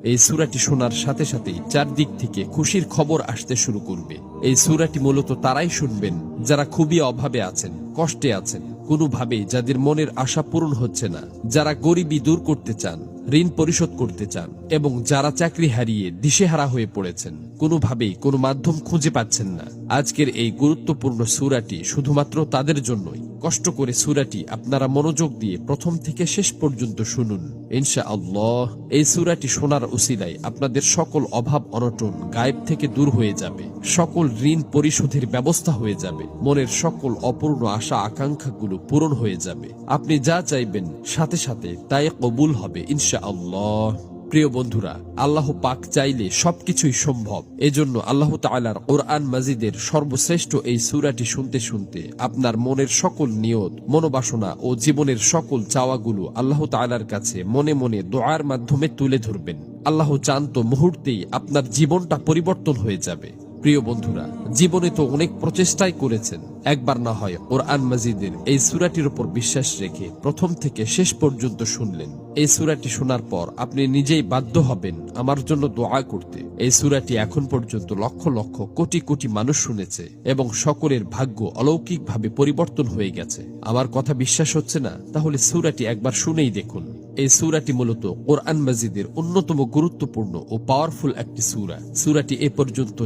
এই সূরাটি শোনার সাথে সাথেই চারদিক থেকে খুশির খবর আসতে শুরু করবে। এই সূরাটি মূলত তারাই শুনবেন যারা খুবই অভাবে আছেন, কষ্টে আছেন, কোনোভাবেই যাদের মনের আশা পূরণ হচ্ছে না, যারা গরিবি দূর করতে চান, ঋণ পরিশোধ করতে চান, এবং যারা চাকরি হারিয়ে দিশেহারা হয়ে পড়েছেন, কোনোভাবেই কোনো মাধ্যম খুঁজে পাচ্ছেন না। আজকের এই গুরুত্বপূর্ণ সূরাটি শুধুমাত্র তাদের জন্যই। কষ্ট করে সূরাটি আপনারা মনোযোগ দিয়ে প্রথম থেকে শেষ পর্যন্ত শুনুন। ইনশাআল্লাহ এই সূরাটি শোনার উসিলায় আপনাদের সকল অভাব অনটন গায়েব থেকে দূর হয়ে যাবে, সকল ঋণ পরিশোধের ব্যবস্থা হয়ে যাবে, মনের সকল অপূর্ণ আশা আকাঙ্ক্ষাগুলো পূরণ হয়ে যাবে। আপনি যা চাইবেন সাথে সাথে তাই কবুল হবে ইনশাআল্লাহ। প্রিয় বন্ধুরা, আল্লাহ পাক চাইলে সবকিছুই সম্ভব। এজন্য আল্লাহ তাআলার কোরআন মাজিদের সর্বশ্রেষ্ঠ এই সূরাটি শুনতে শুনতে আপনার মনের সকল নিয়ত, মনোবাসনা ও জীবনের সকল চাওয়াগুলো আল্লাহ তাআলার কাছে মনে মনে দোয়ার মাধ্যমে তুলে ধরবেন। আল্লাহ চান তো মুহূর্তেই আপনার জীবনটা পরিবর্তন হয়ে যাবে। প্রিয় বন্ধুরা, জীবনে তো অনেক প্রচেষ্টাই করেছেন, একবার না হয় কোরআন মাজিদের এই সূরাটির উপর বিশ্বাস রেখে প্রথম থেকে শেষ পর্যন্ত শুনলেন। এই সূরাটি শোনার পর আপনি নিজেই বাধ্য হবেন আমার জন্য দোয়া করতে। এই সূরাটি এখন পর্যন্ত লক্ষ লক্ষ কোটি কোটি মানুষ শুনেছে এবং সকলের ভাগ্য অলৌকিকভাবে পরিবর্তন হয়ে গেছে। আমার কথা বিশ্বাস হচ্ছে না? তাহলে সূরাটি একবার শুনেই দেখুন। এই সূরাটি মূলত কোরআন মাজিদের অন্যতম গুরুত্বপূর্ণ ও পাওয়ারফুল একটি সূরা। সূরাটি এ পর্যন্ত